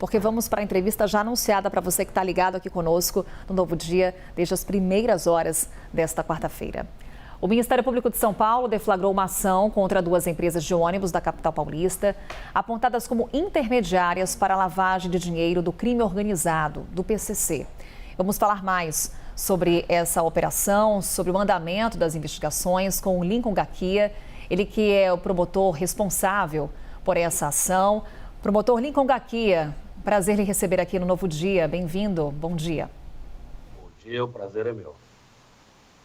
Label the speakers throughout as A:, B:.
A: porque vamos para a entrevista já anunciada para você que está ligado aqui conosco no Novo Dia, desde as primeiras horas desta quarta-feira. O Ministério Público de São Paulo deflagrou uma ação contra 2 empresas de ônibus da capital paulista, apontadas como intermediárias para a lavagem de dinheiro do crime organizado, do PCC. Vamos falar mais sobre essa operação, sobre o andamento das investigações com o Lincoln Gaquia, ele que é o promotor responsável por essa ação. Promotor Lincoln Gaquia, prazer lhe receber aqui no Novo Dia. Bem-vindo, bom dia.
B: Bom dia, o prazer é meu.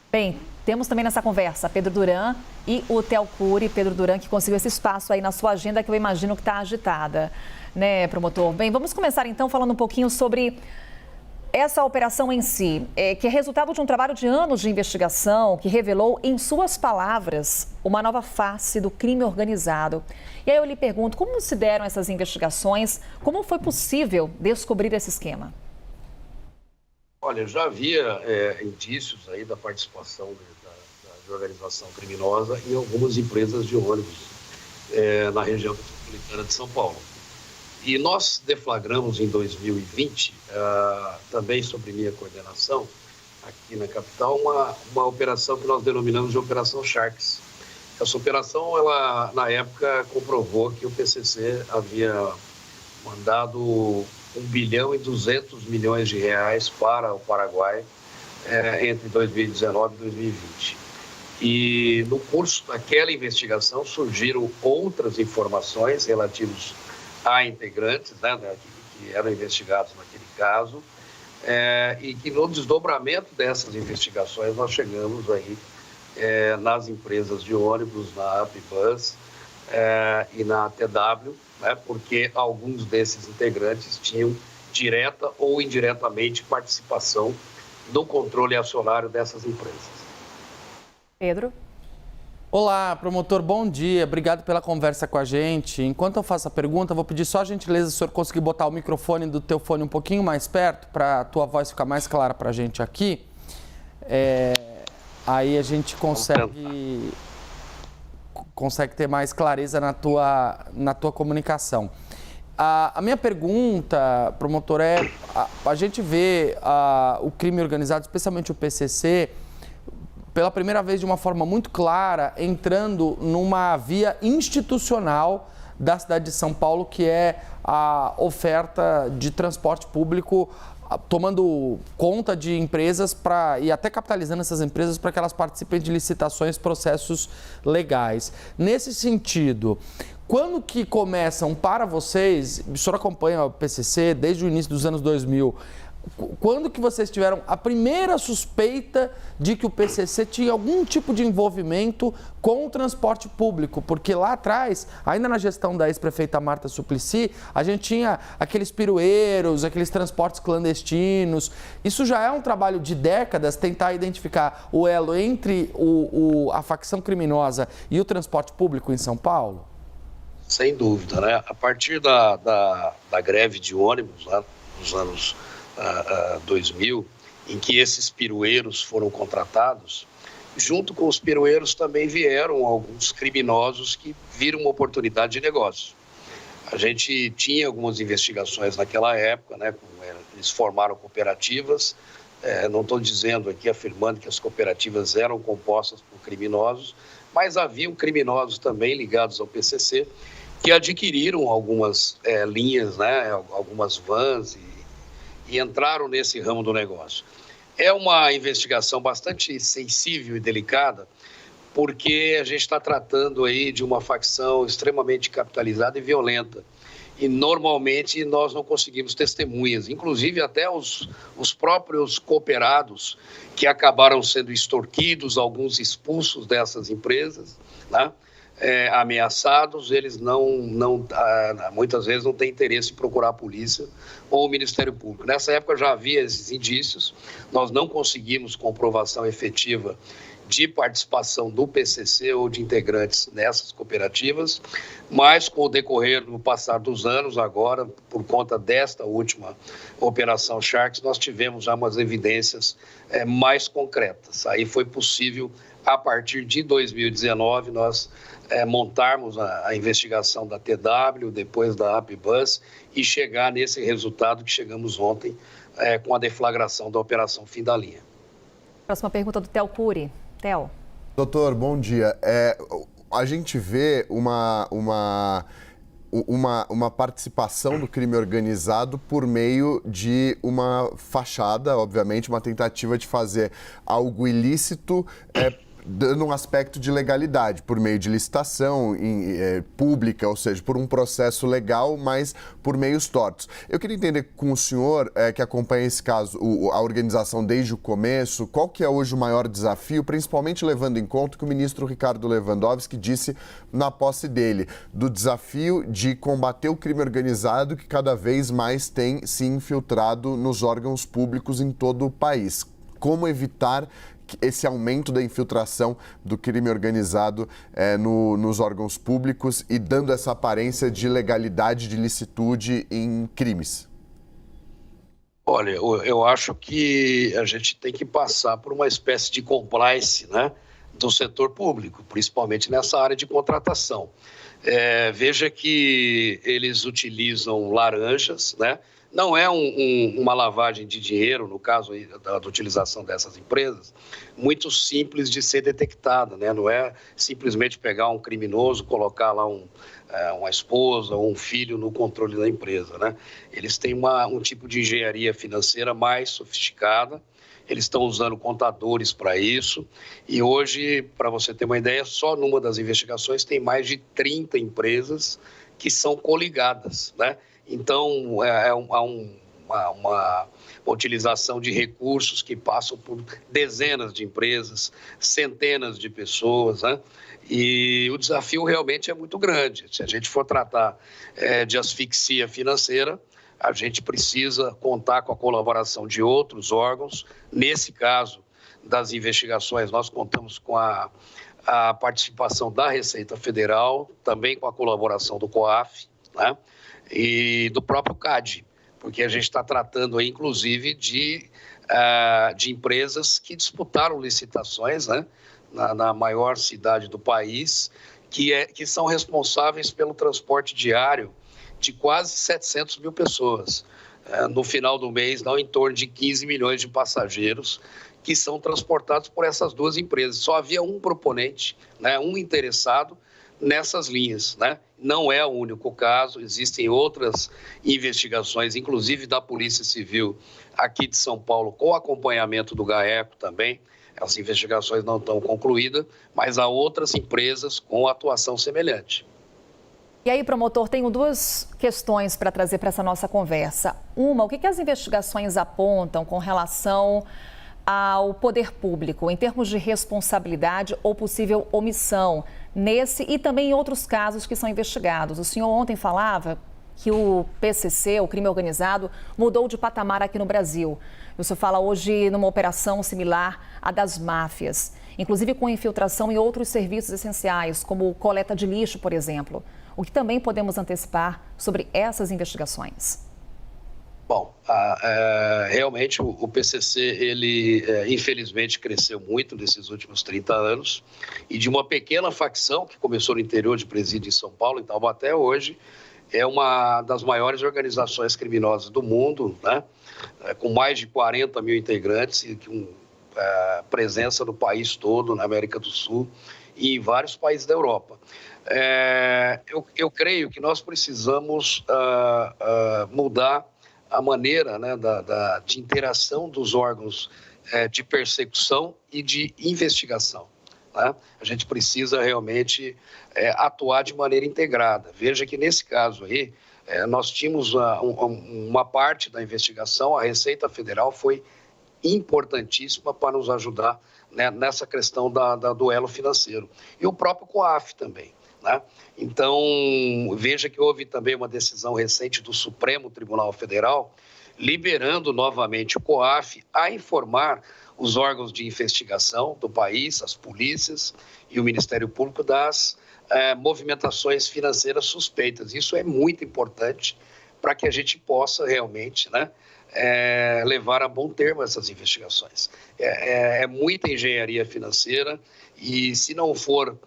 A: Bem, temos também nessa conversa Pedro Duran e o Theo Cury. Pedro Duran, que conseguiu esse espaço aí na sua agenda, que eu imagino que está agitada, né, promotor? Bem, vamos começar então falando um pouquinho sobre essa operação em si, que é resultado de um trabalho de anos de investigação que revelou, em suas palavras, uma nova face do crime organizado. E aí eu lhe pergunto, como se deram essas investigações? Como foi possível descobrir esse esquema?
B: Olha, já havia indícios aí da participação de organização criminosa em algumas empresas de ônibus na região metropolitana de São Paulo. E nós deflagramos em 2020, também sob minha coordenação, aqui na capital, uma operação que nós denominamos de Operação Sharks. Essa operação, ela, na época, comprovou que o PCC havia mandado 1,2 bilhão de reais para o Paraguai entre 2019 e 2020. E no curso daquela investigação surgiram outras informações relativas a integrantes, né, que eram investigados naquele caso, e que no desdobramento dessas investigações nós chegamos aí nas empresas de ônibus, na Apbus e na TW, né, porque alguns desses integrantes tinham direta ou indiretamente participação no controle acionário dessas empresas.
A: Pedro?
C: Olá, promotor, bom dia. Obrigado pela conversa com a gente. Enquanto eu faço a pergunta, vou pedir só a gentileza se o senhor conseguir botar o microfone do teu fone um pouquinho mais perto, para a tua voz ficar mais clara para a gente aqui. Aí a gente consegue ter mais clareza na tua comunicação. A minha pergunta, promotor, a gente vê o crime organizado, especialmente o PCC, pela primeira vez de uma forma muito clara, entrando numa via institucional da cidade de São Paulo, que é a oferta de transporte público, tomando conta de empresas e até capitalizando essas empresas para que elas participem de licitações, processos legais. Nesse sentido, quando que começam para vocês, o senhor acompanha o PCC desde o início dos anos 2000, quando que vocês tiveram a primeira suspeita de que o PCC tinha algum tipo de envolvimento com o transporte público? Porque lá atrás, ainda na gestão da ex-prefeita Marta Suplicy, a gente tinha aqueles pirueiros, aqueles transportes clandestinos. Isso já é um trabalho de décadas, tentar identificar o elo entre a facção criminosa e o transporte público em São Paulo?
B: Sem dúvida, né? A partir da greve de ônibus, lá nos anos 2000, em que esses pirueiros foram contratados, junto com os pirueiros também vieram alguns criminosos que viram uma oportunidade de negócio. A gente tinha algumas investigações naquela época, né? Eles formaram cooperativas, não estou dizendo aqui, afirmando que as cooperativas eram compostas por criminosos, mas haviam criminosos também ligados ao PCC que adquiriram algumas linhas, né? Algumas vans e entraram nesse ramo do negócio. É uma investigação bastante sensível e delicada, porque a gente está tratando aí de uma facção extremamente capitalizada e violenta. E normalmente nós não conseguimos testemunhas, inclusive até os próprios cooperados que acabaram sendo extorquidos, alguns expulsos dessas empresas, né? Ameaçados, eles muitas vezes não têm interesse em procurar a polícia ou o Ministério Público. Nessa época já havia esses indícios, nós não conseguimos comprovação efetiva de participação do PCC ou de integrantes nessas cooperativas, mas com o decorrer do passar dos anos, agora, por conta desta última Operação Sharks, nós tivemos já umas evidências mais concretas. Aí foi possível a partir de 2019, nós montarmos a investigação da TW, depois da Apbus, e chegar nesse resultado que chegamos ontem com a deflagração da Operação Fim da Linha.
A: Próxima pergunta do Theo Cury. Theo.
D: Doutor, bom dia. A gente vê uma participação do crime organizado por meio de uma fachada, obviamente, uma tentativa de fazer algo ilícito, dando um aspecto de legalidade, por meio de licitação pública, ou seja, por um processo legal, mas por meios tortos. Eu queria entender com o senhor, que acompanha esse caso, a organização desde o começo, qual que é hoje o maior desafio, principalmente levando em conta que o ministro Ricardo Lewandowski disse na posse dele, do desafio de combater o crime organizado que cada vez mais tem se infiltrado nos órgãos públicos em todo o país. Como evitar esse aumento da infiltração do crime organizado nos órgãos públicos e dando essa aparência de legalidade, de licitude em crimes?
B: Olha, eu acho que a gente tem que passar por uma espécie de compliance, né, do setor público, principalmente nessa área de contratação. Veja que eles utilizam laranjas, né? Não é uma lavagem de dinheiro, no caso da utilização dessas empresas, muito simples de ser detectada, né? Não é simplesmente pegar um criminoso, colocar lá uma esposa ou um filho no controle da empresa, né? Eles têm um tipo de engenharia financeira mais sofisticada, eles estão usando contadores para isso, e hoje, para você ter uma ideia, só numa das investigações tem mais de 30 empresas que são coligadas, né? Então, há uma utilização de recursos que passam por dezenas de empresas, centenas de pessoas, né? E o desafio realmente é muito grande. Se a gente for tratar de asfixia financeira, a gente precisa contar com a colaboração de outros órgãos. Nesse caso das investigações, nós contamos com a participação da Receita Federal, também com a colaboração do COAF, né? E do próprio CAD, porque a gente está tratando aí, inclusive, de empresas que disputaram licitações, né, na maior cidade do país, que são responsáveis pelo transporte diário de quase 700 mil pessoas. No final do mês, dá em torno de 15 milhões de passageiros que são transportados por essas duas empresas. Só havia um proponente, né, um interessado nessas linhas, né? Não é o único caso, existem outras investigações, inclusive da Polícia Civil aqui de São Paulo, com acompanhamento do GAECO também. As investigações não estão concluídas, mas há outras empresas com atuação semelhante.
A: E aí, promotor, tenho duas questões para trazer para essa nossa conversa. Uma, o que as investigações apontam com relação ao poder público, em termos de responsabilidade ou possível omissão, nesse e também em outros casos que são investigados? O senhor ontem falava que o PCC, o crime organizado, mudou de patamar aqui no Brasil. O senhor fala hoje numa operação similar à das máfias, inclusive com infiltração em outros serviços essenciais, como coleta de lixo, por exemplo. O que também podemos antecipar sobre essas investigações?
B: Bom, realmente o PCC, ele infelizmente cresceu muito nesses últimos 30 anos, e de uma pequena facção que começou no interior de Presídio em São Paulo, em Taubaté, hoje é uma das maiores organizações criminosas do mundo, né? Com mais de 40 mil integrantes e com presença no país todo, na América do Sul e em vários países da Europa. Eu creio que nós precisamos mudar a maneira, né, de interação dos órgãos de persecução e de investigação, né? A gente precisa realmente atuar de maneira integrada. Veja que nesse caso aí, nós tínhamos uma parte da investigação, a Receita Federal foi importantíssima para nos ajudar, né, nessa questão do elo financeiro. E o próprio COAF também, né? Então, veja que houve também uma decisão recente do Supremo Tribunal Federal liberando novamente o COAF a informar os órgãos de investigação do país, as polícias e o Ministério Público das movimentações financeiras suspeitas. Isso é muito importante para que a gente possa realmente, né, levar a bom termo essas investigações. É muita engenharia financeira e, se não for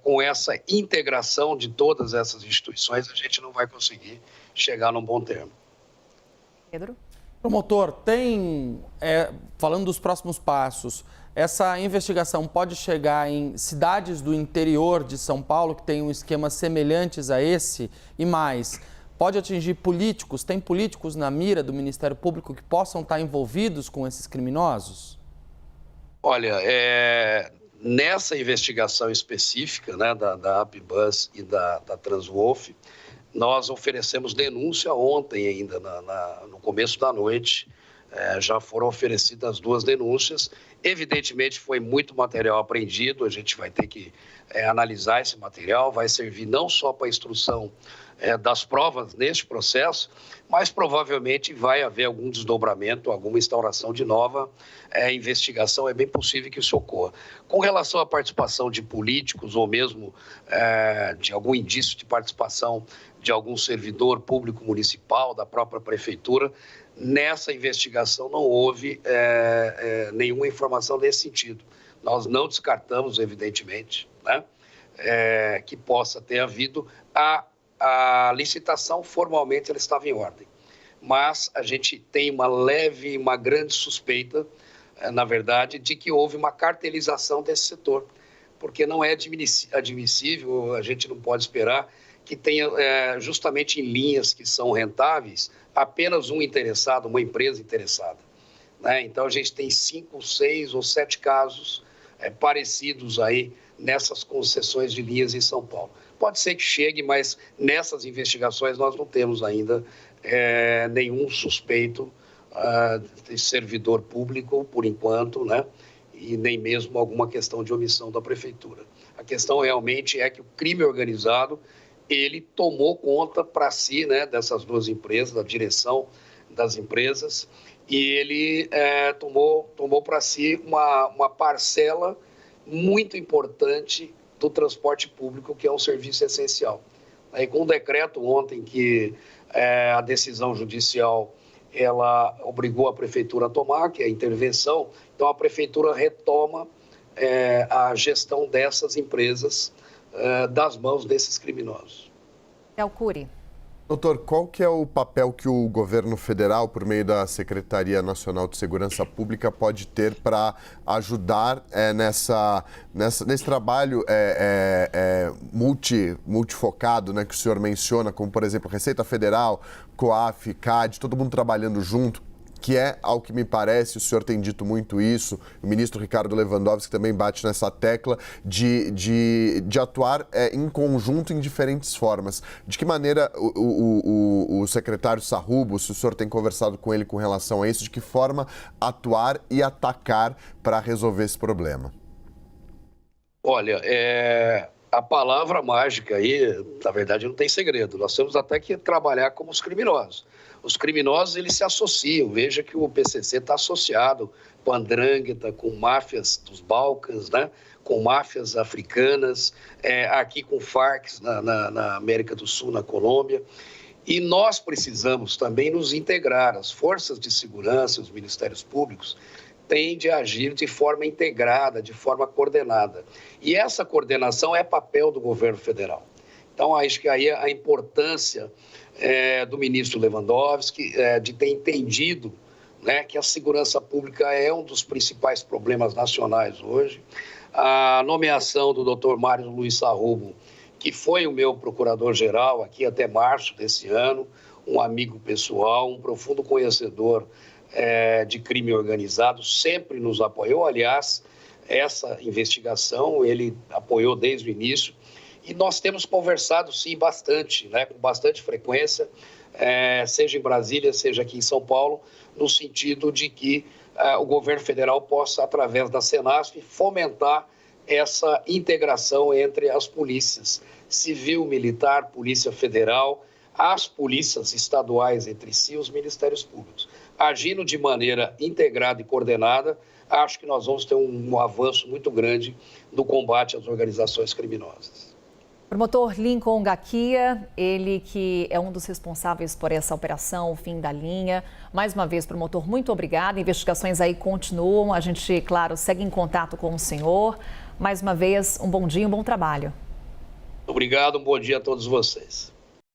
B: com essa integração de todas essas instituições, a gente não vai conseguir chegar num bom termo.
A: Pedro?
C: Promotor, falando dos próximos passos, essa investigação pode chegar em cidades do interior de São Paulo que têm um esquema semelhantes a esse e mais? Pode atingir políticos? Tem políticos na mira do Ministério Público que possam estar envolvidos com esses criminosos?
B: Olha, nessa investigação específica, né, da Appbus e da Transwolf, nós oferecemos denúncia ontem ainda, no começo da noite. Já foram oferecidas 2 denúncias. Evidentemente, foi muito material apreendido, a gente vai ter que analisar esse material, vai servir não só para a instrução das provas neste processo, mas provavelmente vai haver algum desdobramento, alguma instauração de nova investigação, é bem possível que isso ocorra. Com relação à participação de políticos ou mesmo de algum indício de participação de algum servidor público municipal, da própria prefeitura, nessa investigação não houve nenhuma informação nesse sentido. Nós não descartamos, evidentemente, né, que possa ter havido a licitação. Formalmente ela estava em ordem, mas a gente tem uma grande suspeita, na verdade, de que houve uma cartelização desse setor, porque não é admissível, a gente não pode esperar que tenha, justamente em linhas que são rentáveis, apenas um interessado, uma empresa interessada, né? Então, a gente tem 5, 6 ou 7 casos parecidos aí nessas concessões de linhas em São Paulo. Pode ser que chegue, mas nessas investigações nós não temos ainda nenhum suspeito de servidor público, por enquanto, né? E nem mesmo alguma questão de omissão da prefeitura. A questão realmente é que o crime organizado, ele tomou conta para si, né, dessas 2 empresas, da direção das empresas, e ele tomou para si uma parcela muito importante do transporte público, que é um serviço essencial. Aí, com o decreto ontem que a decisão judicial ela obrigou a prefeitura a tomar, que é a intervenção, então a prefeitura retoma a gestão dessas empresas das mãos desses criminosos.
A: Cury.
D: Doutor, qual que é o papel que o governo federal, por meio da Secretaria Nacional de Segurança Pública, pode ter para ajudar nesse trabalho multifocado, né, que o senhor menciona, como, por exemplo, Receita Federal, COAF, CAD, todo mundo trabalhando junto, que ao que me parece, o senhor tem dito muito isso, o ministro Ricardo Lewandowski também bate nessa tecla de atuar em conjunto em diferentes formas. De que maneira o secretário Sarrubo, se o senhor tem conversado com ele com relação a isso, de que forma atuar e atacar para resolver esse problema?
B: Olha, a palavra mágica aí, na verdade, não tem segredo. Nós temos até que trabalhar como os criminosos. Os criminosos, eles se associam. Veja que o PCC está associado com a Andrangheta, com máfias dos Balcãs, né? Com máfias africanas, aqui com Farc na América do Sul, na Colômbia. E nós precisamos também nos integrar. As forças de segurança, os ministérios públicos, têm de agir de forma integrada, de forma coordenada. E essa coordenação é papel do governo federal. Então, acho que aí a importância do ministro Lewandowski, de ter entendido, né, que a segurança pública é um dos principais problemas nacionais hoje. A nomeação do Dr. Mário Luiz Sarrubo, que foi o meu procurador-geral aqui até março desse ano, um amigo pessoal, um profundo conhecedor de crime organizado, sempre nos apoiou. Aliás, essa investigação ele apoiou desde o início. E nós temos conversado, sim, bastante, né, com bastante frequência, seja em Brasília, seja aqui em São Paulo, no sentido de que o governo federal possa, através da Senasp, fomentar essa integração entre as polícias civil, militar, polícia federal, as polícias estaduais entre si, os ministérios públicos. Agindo de maneira integrada e coordenada, acho que nós vamos ter um avanço muito grande no combate às organizações criminosas.
A: Promotor Lincoln Gaquia, ele que é um dos responsáveis por essa operação, o fim da linha. Mais uma vez, promotor, muito obrigado. Investigações aí continuam. A gente, claro, segue em contato com o senhor. Mais uma vez, um bom dia, um bom trabalho.
B: Obrigado, um bom dia a todos vocês.